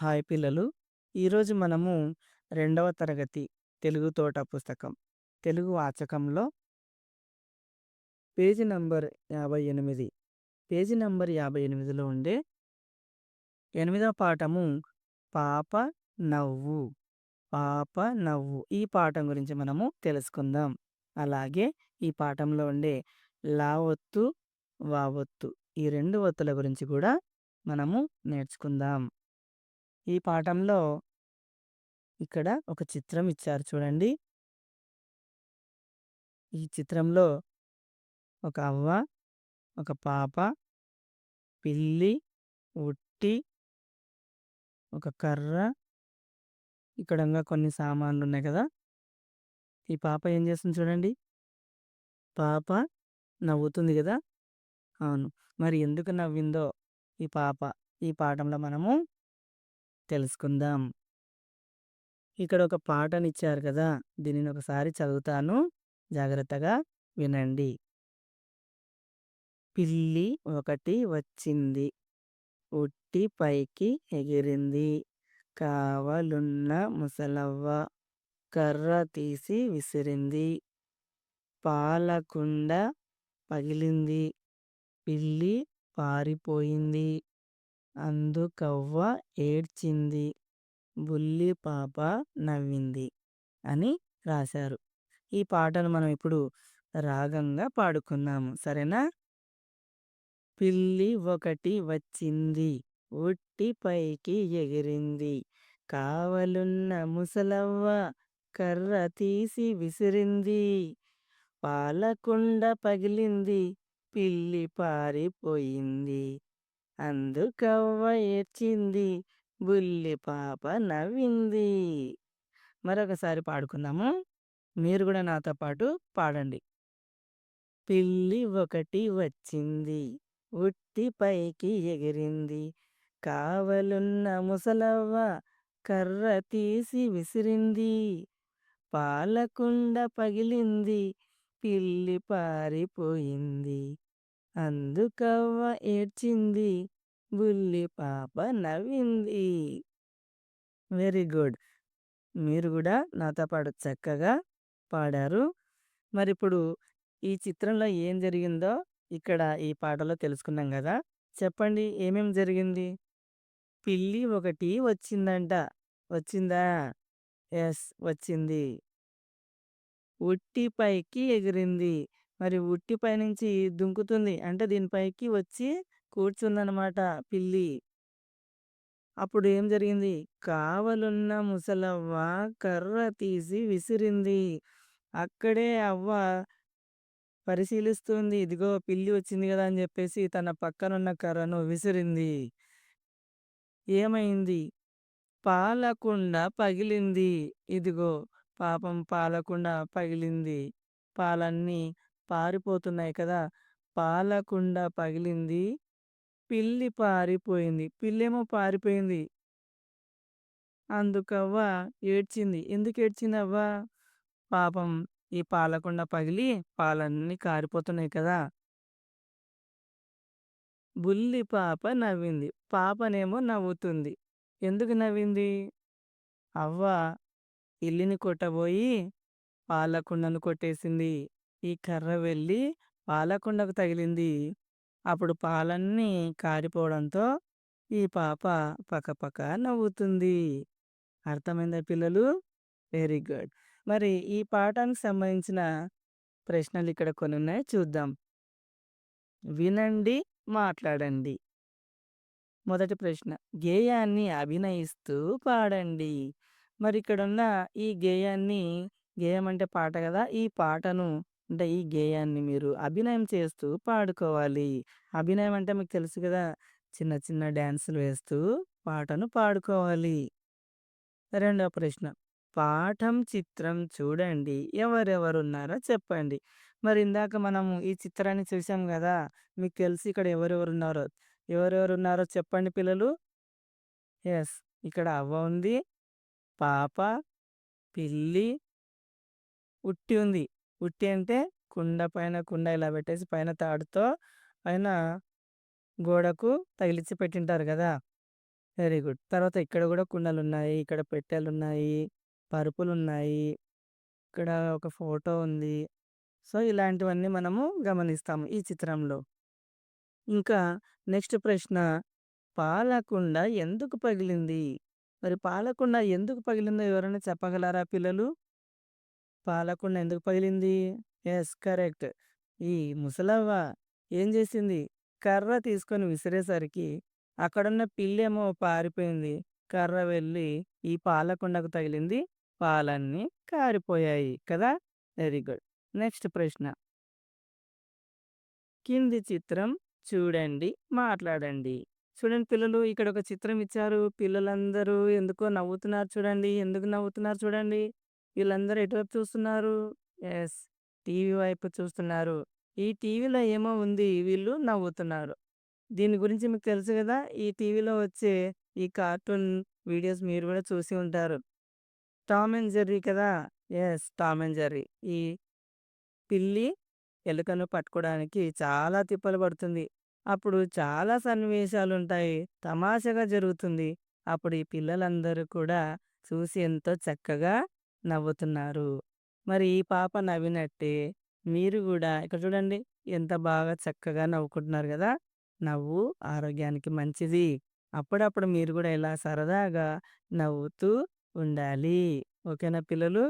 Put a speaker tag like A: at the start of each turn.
A: Hi పిల్లలు. ఈరోజు మనము రెండవ తరగతి తెలుగు తోట పుస్తకం, తెలుగు వాచకంలో పేజీ నంబర్ 58, పేజీ నంబర్ 58లో ఉండే ఎనిమిదవ పాఠము పాప నవ్వు, పాప నవ్వు. ఈ పాఠం గురించి మనము తెలుసుకుందాం. అలాగే ఈ పాఠంలో ఉండే లా ఒత్తు, వావొత్తు ఈ 2 ఒత్తుల గురించి కూడా మనము నేర్చుకుందాం. ఈ పాఠంలో ఇక్కడ ఒక చిత్రం ఇచ్చారు చూడండి. ఈ చిత్రంలో ఒక అవ్వ, ఒక పాప, పిల్లి, ఉట్టి, ఒక కర్ర, ఇక్కడ ఇంగా కొన్ని సామాన్లున్నాయి కదా! ఈ పాప ఏం చేస్తుంది చూడండి. పాప నవ్వుతుంది గదా! అవును. మరి ఎందుకు నవ్విందో ఈ పాప ఈ పాఠంలో మనము తెలుసుకుందాం. ఇక్కడ ఒక పాటనిచ్చారు కదా! దీనిని ఒకసారి చదువుతాను. జాగ్రత్తగా వినండి. పిల్లి ఒకటి వచ్చింది. ఉట్టి పైకి ఎగిరింది. కావలున్న ముసలవ్వ కర్ర తీసి విసిరింది. పాలకుండ పగిలింది. పిల్లి పారిపోయింది. అందుకవ్వ ఏడ్చింది. బుల్లి పాప నవ్వింది అని రాశారు. ఈ పాటను మనం ఇప్పుడు రాగంగా పాడుకుందాము. సరేనా? పిల్లి ఒకటి వచ్చింది. ఉట్టి పైకి ఎగిరింది. కావలున్న ముసలవ్వ కర్ర తీసి విసిరింది. పాలకుండ పగిలింది. పిల్లి పారిపోయింది. అందుకవ్వ ఏడ్చింది. బుల్లి పాప నవ్వింది. మరొకసారి పాడుకుందాము. మీరు కూడా నాతో పాటు పాడండి. పిల్లి ఒకటి వచ్చింది. ఉట్టి పైకి ఎగిరింది. కావలున్న ముసలవ్వ కర్ర తీసి విసిరింది. పాలకుండ పగిలింది. పిల్లి పారిపోయింది. అందుకవ్వ ఏడ్చింది. బుల్లి పాప నవ్వింది. Very good. మీరు కూడా నాతో పాటు చక్కగా పాడారు. మరిప్పుడు ఈ చిత్రంలో ఏం జరిగిందో ఇక్కడ ఈ పాటలో తెలుసుకున్నాం గదా! చెప్పండి ఏమేం జరిగింది? పిల్లి ఒకటి వచ్చిందంట. వచ్చిందా? యెస్, వచ్చింది. ఉట్టి పైకి ఎగిరింది. మరి ఉట్టి పైనుంచి దుంకుతుంది. అంటే దీని పైకి వచ్చి కూర్చుందనమాట పిల్లి. అప్పుడు ఏం జరిగింది? కావలున్న ముసలవ్వ కర్ర తీసి విసిరింది. అక్కడే అవ్వ పరిశీలిస్తుంది. ఇదిగో పిల్లి వచ్చింది గదా! అని జెప్పేసి తన పక్కనున్న కర్రను విసిరింది. ఏమైంది? పాలకుండ పగిలింది. ఇదిగో పాపం పాలకుండ పగిలింది. పాలన్నీ పారిపోతున్నాయి కదా! పాలకుండ పగిలింది. పిల్లి పారిపోయింది. పిల్లేమో పారిపోయింది. అందుకవ్వ ఏడ్చింది. ఎందుకేడ్చిందవ్వ? పాపం ఈ పాలకుండ పగిలి పాలన్నీ కారిపోతున్నాయి కదా! బుల్లి పాప నవ్వింది. పాపనేమో నవ్వుతుంది. ఎందుకు నవ్వింది? అవ్వ పిల్లిని కొట్టబోయి పాలకుండను కొట్టేసింది. ఈ కర్ర వెళ్ళి పాలకుండకు తగిలింది. అప్పుడు పాలన్నీ కారిపోవడంతో ఈ పాప పకపక నవ్వుతుంది. అర్థమైందా పిల్లలు? Very good. మరి ఈ పాఠానికి సంబంధించిన ప్రశ్నలు ఇక్కడ కొన్నున్నాయి చూద్దాం. వినండి, మాట్లాడండి. మొదటి ప్రశ్న. గేయాన్ని అభినయిస్తూ పాడండి. మరిక్కడున్న ఈ గేయాన్ని, గేయం అంటే పాట గదా! ఈ పాటను అంటే ఈ గేయాన్ని మీరు అభినయం చేస్తూ పాడుకోవాలి. అభినయం అంటే మీకు తెలుసు గదా! చిన్న చిన్న డాన్సులు వేస్తూ పాటను పాడుకోవాలి. రెండవ ప్రశ్న. పాఠం చిత్రం చూడండి. ఎవరెవరున్నారో చెప్పండి. మరి ఇందాక మనము ఈ చిత్రాన్ని చూసాం గదా! మీకు తెలిసి ఇక్కడ ఎవరెవరున్నారో. ఎవరెవరున్నారో చెప్పండి పిల్లలు? యెస్. ఇక్కడ అవ్వ ఉంది. పాప, పిల్లి, ఉట్టి ఉంది. ఉట్టి అంటే కుండ పైన కుండ ఇలా పెట్టేసి పైన తాడుతో పైన గోడకు తగిలిచ్చి పెట్టింటారు గదా! Very good. తర్వాత ఇక్కడ గూడా కుండలున్నాయి. ఇక్కడ పెట్టెలున్నాయి. పరుపులున్నాయి. ఇక్కడ ఒక ఫోటో ఉంది. సో, ఇలాంటివన్నీ మనము గమనిస్తాము ఈ చిత్రంలో. ఇంకా నెక్స్ట్ ప్రశ్న పాలకుండ ఎందుకు పగిలింది? మరి పాలకుండ ఎందుకు పగిలిందో ఎవరైనా చెప్పగలరా పిల్లలు? పాలకుండ ఎందుకు పగిలింది? యెస్. కరెక్ట్. ఈ ముసలవ్వ ఏం జేసింది? కర్ర తీసుకొని విసిరేసరికి అక్కడున్న పిల్లేమో పారిపోయింది. కర్ర వెళ్ళి ఈ పాలకుండకు తగిలింది. పాలన్నీ కారిపోయాయి కదా! Very good. నెక్స్ట్ ప్రశ్న. కింది చిత్రం చూడండి, మాట్లాడండి. చూడండి పిల్లలు ఇక్కడ ఒక చిత్రం ఇచ్చారు. పిల్లలందరూ ఎందుకో నవ్వుతున్నారు చూడండి. ఎందుకు నవ్వుతున్నారు చూడండి. వీళ్ళందరూ ఎటువైపు చూస్తున్నారు? యెస్. టీవీ వైపు చూస్తున్నారు. ఈ టీవీలో ఏమో ఉంది. వీళ్ళు నవ్వుతున్నారు. దీని గురించి మీకు తెలుసు గదా! ఈ టీవీలో వచ్చే ఈ కార్టూన్ వీడియోస్ మీరు గూడా చూసి ఉంటారు. టామ్ అండ్ జెర్రీ కదా! యెస్. Tom and Jerry. ఈ పిల్లి ఎలుకను పట్టుకోవడానికి చాలా తిప్పలు పడుతుంది. అప్పుడు చాలా సన్నివేశాలుంటాయి. తమాషాగా జరుగుతుంది. అప్పుడు ఈ పిల్లలందరూ కూడా చూసి ఎంతో చక్కగా నవ్వుతున్నారు. మరి ఈ పాప నవ్వినట్టే మీరు గూడా ఇక్కడ చూడండి ఎంత బాగా చక్కగా నవ్వుకుంటున్నారు గదా! నవ్వు ఆరోగ్యానికి మంచిది. అప్పుడప్పుడు మీరు గూడా ఇలా సరదాగా నవ్వుతూ ఉండాలి. ఓకేనా పిల్లలు?